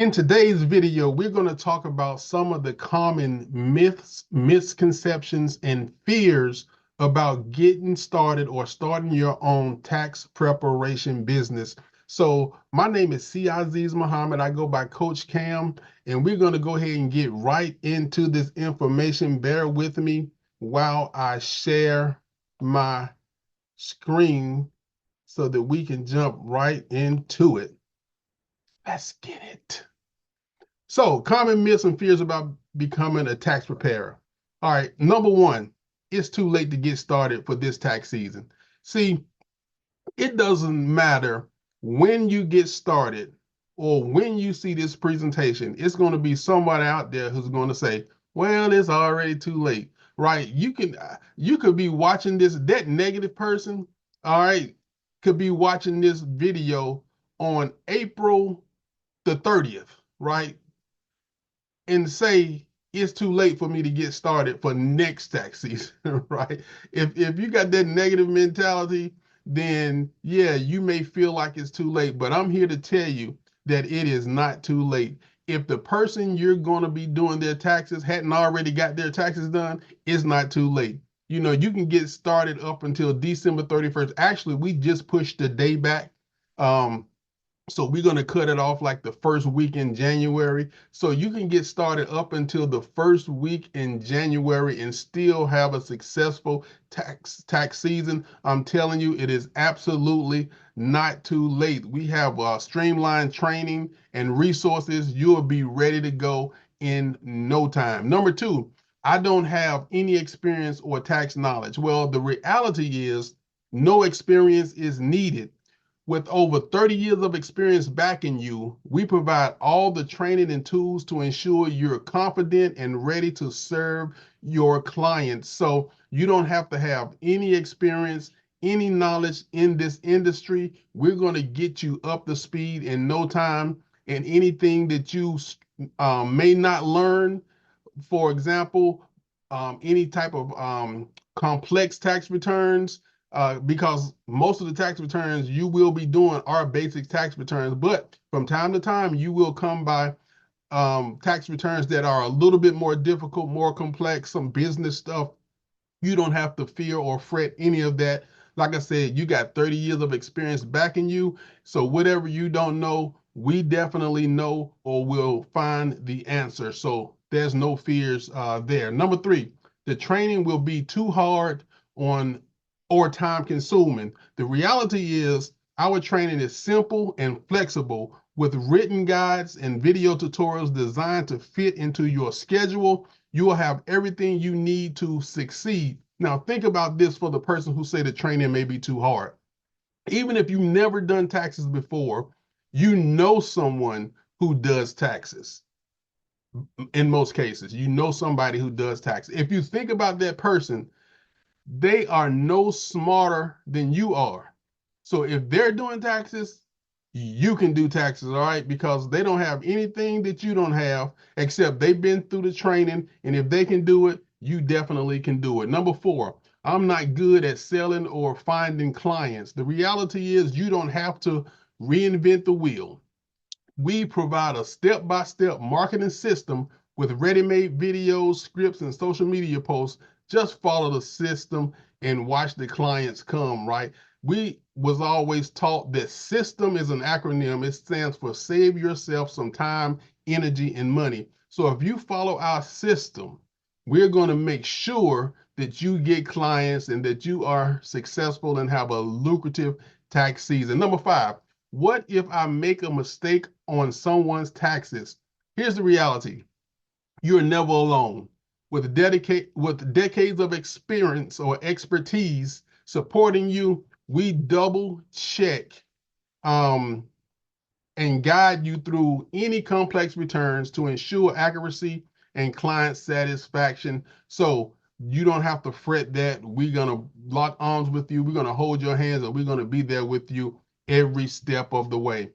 In today's video, we're going to talk about some of the common myths, misconceptions, and fears about getting started or starting your own tax preparation business. So, my name is Aziz Muhammad. I go by Coach Cam, and we're going to go ahead and get right into this information. Bear with me while I share my screen so that we can jump right into it. Let's get it. So, common myths and fears about becoming a tax preparer. All right, number one, it's too late to get started for this tax season. See, it doesn't matter when you get started or when you see this presentation, it's going to be somebody out there who's going to say, well, it's already too late, right? You could be watching this, that negative person, all right, could be watching this video on April the 30th, right? And say it's too late for me to get started for next tax season, right? If you got that negative mentality, then yeah, you may feel like it's too late, but I'm here to tell you that it is not too late. If the person you're going to be doing their taxes hadn't already got their taxes done, it's not too late. You know, you can get started up until December 31st. Actually, we just pushed the day back. Um, so we're going to cut it off like the first week in January. So you can get started up until the first week in January and still have a successful tax season. I'm telling you, it is absolutely not too late. We have streamlined training and resources. You'll be ready to go in no time. Number two, I don't have any experience or tax knowledge. Well, the reality is no experience is needed. With over 30 years of experience backing you, we provide all the training and tools to ensure you're confident and ready to serve your clients. So you don't have to have any experience, any knowledge in this industry. We're going to get you up to speed in no time. And anything that you may not learn, for example, any type of complex tax returns, because most of the tax returns you will be doing are basic tax returns, but from time to time you will come by tax returns that are a little bit more difficult, more complex, some business stuff. You don't have to fear or fret any of that. Like I said, you got 30 years of experience backing you. So whatever you don't know, we definitely know or will find the answer. So there's no fears there. Number three, the training will be too hard on or time consuming. The reality is our training is simple and flexible with written guides and video tutorials designed to fit into your schedule. You will have everything you need to succeed. Now, think about this for the person who say the training may be too hard. Even if you've never done taxes before, you know someone who does taxes. In most cases, you know somebody who does taxes. If you think about that person, they are no smarter than you are. So if they're doing taxes, you can do taxes, all right? Because they don't have anything that you don't have, except they've been through the training. And if they can do it, you definitely can do it. Number four, I'm not good at selling or finding clients. The reality is you don't have to reinvent the wheel. We provide a step-by-step marketing system with ready-made videos, scripts, and social media posts. Just follow the system and watch the clients come, right? We was always taught that system is an acronym. It stands for save yourself some time, energy, and money. So if you follow our system, we're going to make sure that you get clients and that you are successful and have a lucrative tax season. Number five, what if I make a mistake on someone's taxes? Here's the reality. You're never alone. With decades of experience or expertise supporting you, we double check um, and guide you through any complex returns to ensure accuracy and client satisfaction. So you don't have to fret that. We're going to lock arms with you. We're going to hold your hands and we're going to be there with you every step of the way.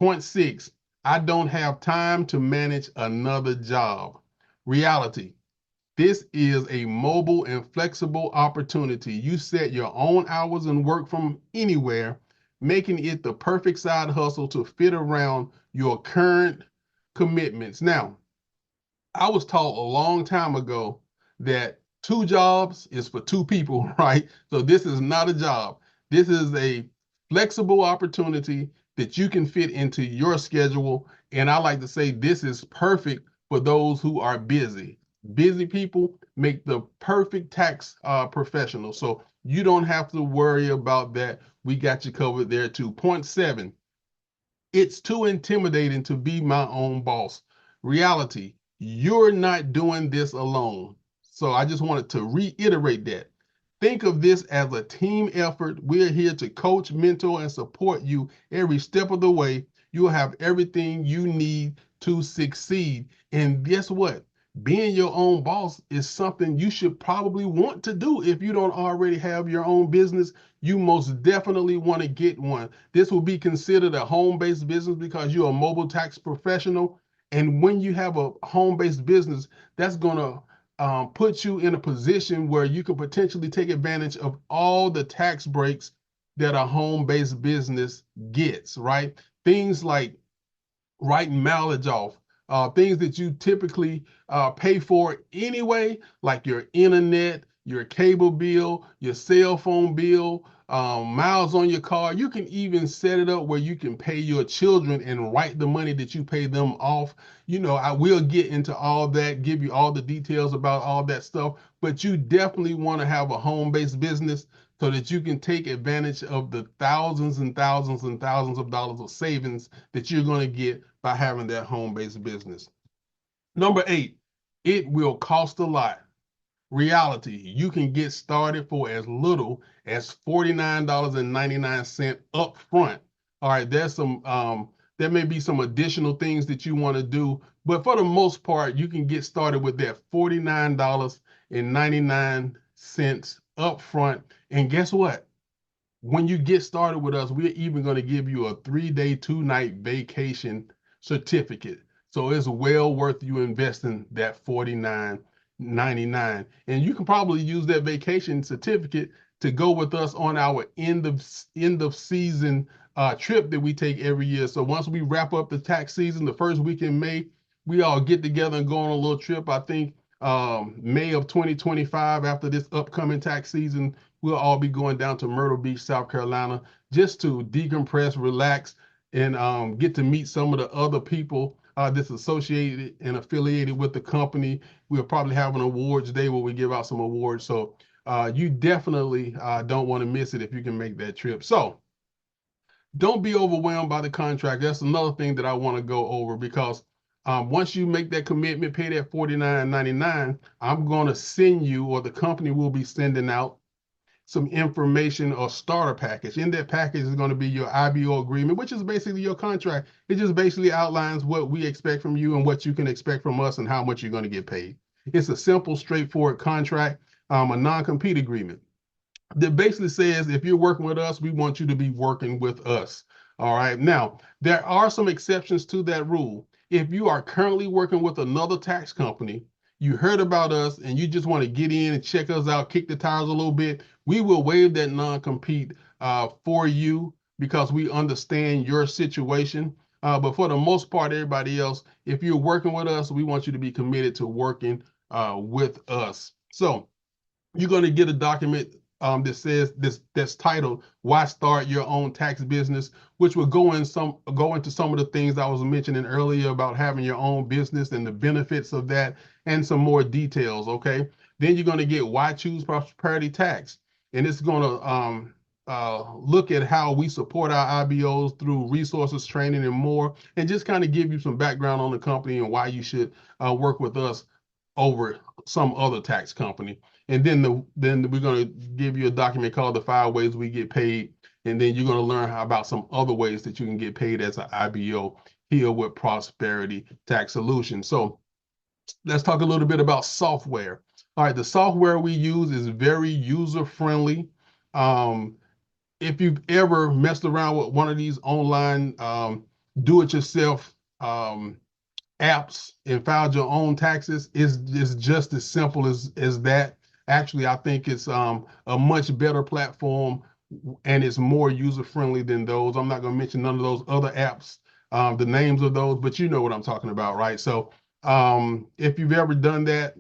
Point six, I don't have time to manage another job. Reality, this is a mobile and flexible opportunity. You set your own hours and work from anywhere, making it the perfect side hustle to fit around your current commitments. Now, I was taught a long time ago that two jobs is for two people, right? So this is not a job. This is a flexible opportunity that you can fit into your schedule. And I like to say this is perfect for those who are busy. Busy people make the perfect tax professional. So you don't have to worry about that. We got you covered there too. Point seven, it's too intimidating to be my own boss. Reality, you're not doing this alone. So I just wanted to reiterate that. Think of this as a team effort. We're here to coach, mentor, and support you every step of the way. You'll have everything you need to succeed. And guess what? Being your own boss is something you should probably want to do. If you don't already have your own business, you most definitely want to get one. This will be considered a home-based business because you're a mobile tax professional. And when you have a home-based business, that's going to put you in a position where you can potentially take advantage of all the tax breaks that a home-based business gets, right? Things like writing mileage off, things that you typically pay for anyway, like your internet, your cable bill, your cell phone bill, miles on your car. You can even set it up where you can pay your children and write the money that you pay them off. You know, I will get into all that, give you all the details about all that stuff, but you definitely want to have a home-based business so that you can take advantage of the thousands and thousands and thousands of dollars of savings that you're going to get by having that home-based business. Number eight, it will cost a lot. Reality, you can get started for as little as $49.99 up front. All right, there may be some additional things that you want to do, but for the most part, you can get started with that $49.99 up front. And guess what? When you get started with us, we're even going to give you a 3-day, 2-night vacation certificate. So it's well worth you investing that $49.99. And you can probably use that vacation certificate to go with us on our end of season trip that we take every year. So once we wrap up the tax season, the first week in May, we all get together and go on a little trip. I think May of 2025, after this upcoming tax season, we'll all be going down to Myrtle Beach, South Carolina, just to decompress, relax, and get to meet some of the other people that's associated and affiliated with the company. We'll probably have an awards day where we give out some awards. So you definitely don't want to miss it if you can make that trip. So don't be overwhelmed by the contract. That's another thing that I want to go over because once you make that commitment, pay that $49.99, I'm going to send you, or the company will be sending out some information or starter package. In that package is going to be your IBO agreement, which is basically your contract. It just basically outlines what we expect from you and what you can expect from us and how much you're going to get paid. It's a simple, straightforward contract, a non-compete agreement that basically says if you're working with us, we want you to be working with us. All right. Now, there are some exceptions to that rule. If you are currently working with another tax company, you heard about us and you just want to get in and check us out, kick the tires a little bit, we will waive that non-compete for you because we understand your situation. But for the most part, everybody else, if you're working with us, we want you to be committed to working with us. So you're going to get a document that says that's titled "Why Start Your Own Tax Business," which will go into some of the things I was mentioning earlier about having your own business and the benefits of that, and some more details. Okay, then you're going to get "Why Choose Prosperity Tax," and it's going to look at how we support our IBOs through resources, training, and more, and just kind of give you some background on the company and why you should work with us over some other tax company. And then we're going to give you a document called the 5 ways we get paid. And then you're going to learn about some other ways that you can get paid as an IBO here with Prosperity Tax Solutions. So let's talk a little bit about software. All right, the software we use is very user-friendly. If you've ever messed around with one of these online do-it-yourself apps and filed your own taxes, is just as simple as that. Actually, I think it's a much better platform and it's more user friendly than those. I'm not going to mention none of those other apps the names of those, but you know what I'm talking about, right? So if you've ever done that,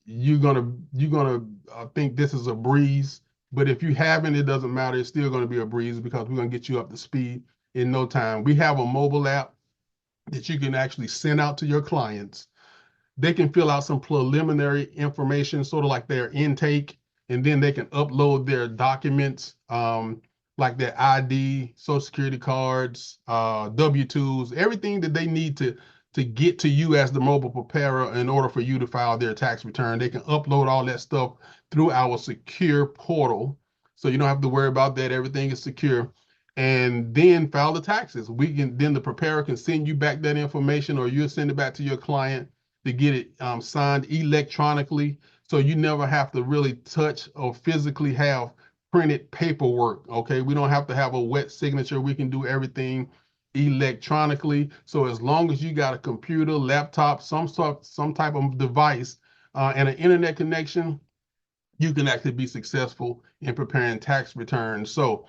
you're gonna think this is a breeze. But if you haven't, it doesn't matter. It's still gonna be a breeze because we're gonna get you up to speed in no time. We have a mobile app that you can actually send out to your clients. They can fill out some preliminary information, sort of like their intake, and then they can upload their documents, like their ID, social security cards, W-2s, everything that they need to get to you as the mobile preparer in order for you to file their tax return. They can upload all that stuff through our secure portal. So you don't have to worry about that. Everything is secure. And then file the taxes. Then the preparer can send you back that information, or you'll send it back to your client to get it signed electronically. So you never have to really touch or physically have printed paperwork. Okay. We don't have to have a wet signature. We can do everything electronically. So as long as you got a computer, laptop, some type of device, and an internet connection, you can actually be successful in preparing tax returns. So,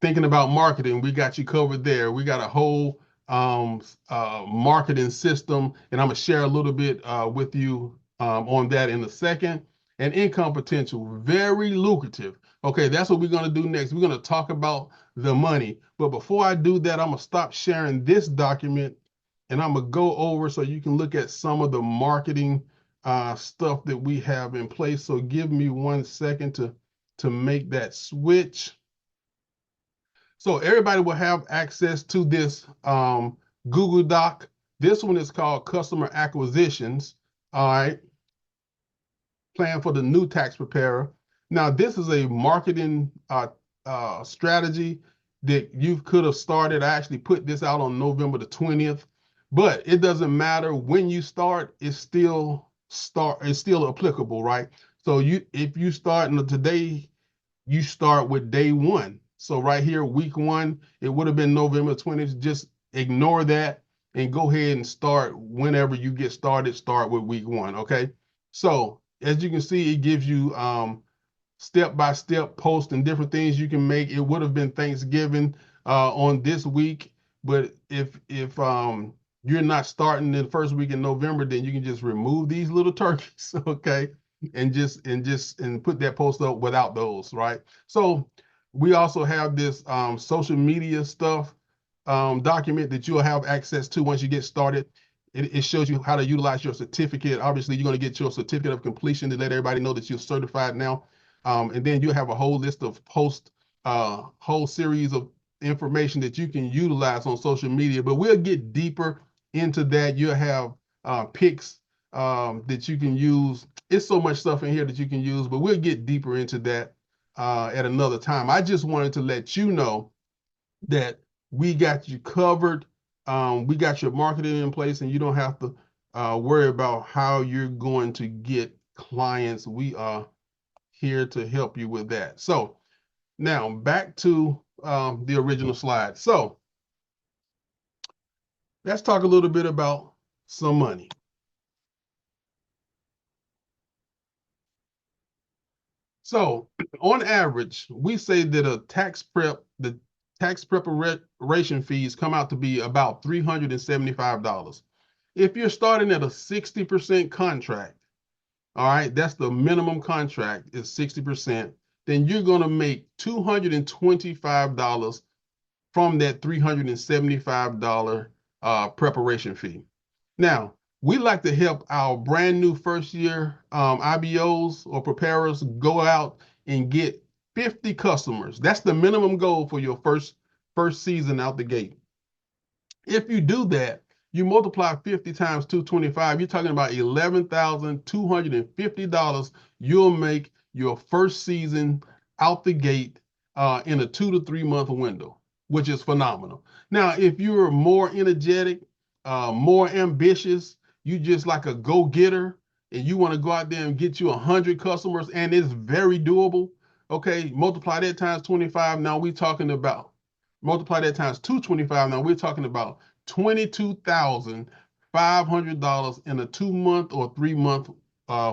thinking about marketing, we got you covered there. We got a whole marketing system, and I'm gonna share a little bit with you on that in a second. And income potential, very lucrative. Okay, that's what we're gonna do next. We're gonna talk about the money. But before I do that, I'm gonna stop sharing this document, and I'm gonna go over so you can look at some of the marketing stuff that we have in place. So give me 1 second to make that switch. So everybody will have access to this Google Doc. This one is called Customer Acquisitions. All right, plan for the new tax preparer. Now, this is a marketing strategy that you could have started. I actually put this out on November the 20th, but it doesn't matter when you start. It's still applicable, right? So if you start today, you start with day one. So right here, week one, it would have been November 20th. Just ignore that and go ahead and start whenever you get started. Start with week one, okay? So as you can see, it gives you step-by-step posts and different things you can make. It would have been Thanksgiving on this week, but if you're not starting in the first week in November, then you can just remove these little turkeys, okay? And put that post up without those, right? So we also have this social media stuff document that you'll have access to once you get started. It shows you how to utilize your certificate. Obviously, you're going to get your certificate of completion to let everybody know that you're certified now. And then you have a whole list of whole series of information that you can utilize on social media. But we'll get deeper into that. You'll have pics that you can use. It's so much stuff in here that you can use, but we'll get deeper into that at another time. I just wanted to let you know that we got you covered. We got your marketing in place, and you don't have to worry about how you're going to get clients. We are here to help you with that. So now back to the original slide. So let's talk a little bit about some money. So on average, we say that the tax preparation fees come out to be about $375. If you're starting at a 60% contract, all right, that's the minimum contract is 60%, then you're going to make $225 from that $375 preparation fee. Now, we like to help our brand new first year IBOs or preparers go out and get 50 customers. That's the minimum goal for your first season out the gate. If you do that, you multiply 50 times 225, you're talking about $11,250 you'll make your first season out the gate in a 2 to 3 month window, which is phenomenal. Now, if you're more energetic, more ambitious, you just like a go-getter, and you want to go out there and get you 100 customers, and it's very doable, okay, multiply that times 25. Now we're talking about multiply that times 225. Now we're talking about $22,500 in a 2 month or 3 month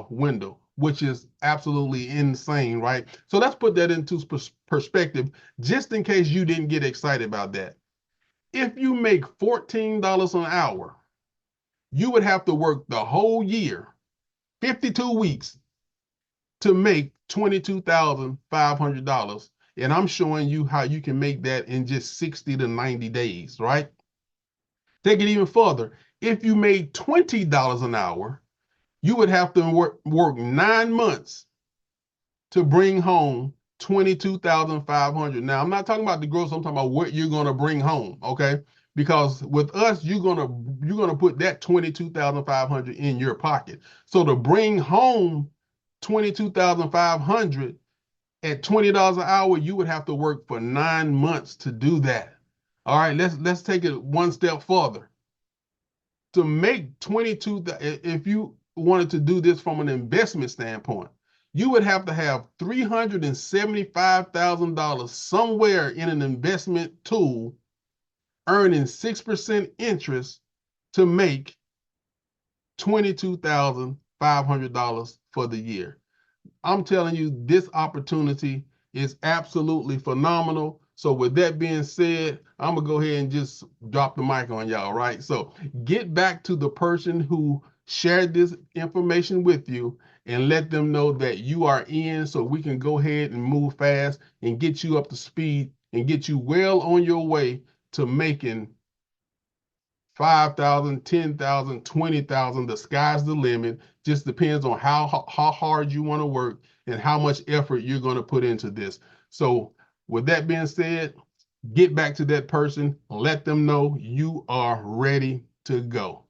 window, which is absolutely insane, right? So let's put that into perspective, just in case you didn't get excited about that. If you make $14 an hour, you would have to work the whole year, 52 weeks, to make $22,500. And I'm showing you how you can make that in just 60 to 90 days, right? Take it even further. If you made $20 an hour, you would have to work 9 months to bring home 22,500. Now, I'm not talking about the gross, I'm talking about what you're going to bring home, okay? Because with us, you're going to put that 22,500 in your pocket. So to bring home 22,500 at $20 an hour, you would have to work for 9 months to do that. All right, let's take it one step further. To make 22, if you wanted to do this from an investment standpoint, you would have to have $375,000 somewhere in an investment tool earning 6% interest to make $22,500 for the year. I'm telling you, this opportunity is absolutely phenomenal. So with that being said, I'm gonna go ahead and just drop the mic on y'all, right? So get back to the person who shared this information with you and let them know that you are in, so we can go ahead and move fast and get you up to speed and get you well on your way to making 5,000, 10,000, 20,000. The sky's the limit. Just depends on how hard you want to work and how much effort you're going to put into this. So with that being said, get back to that person, let them know you are ready to go.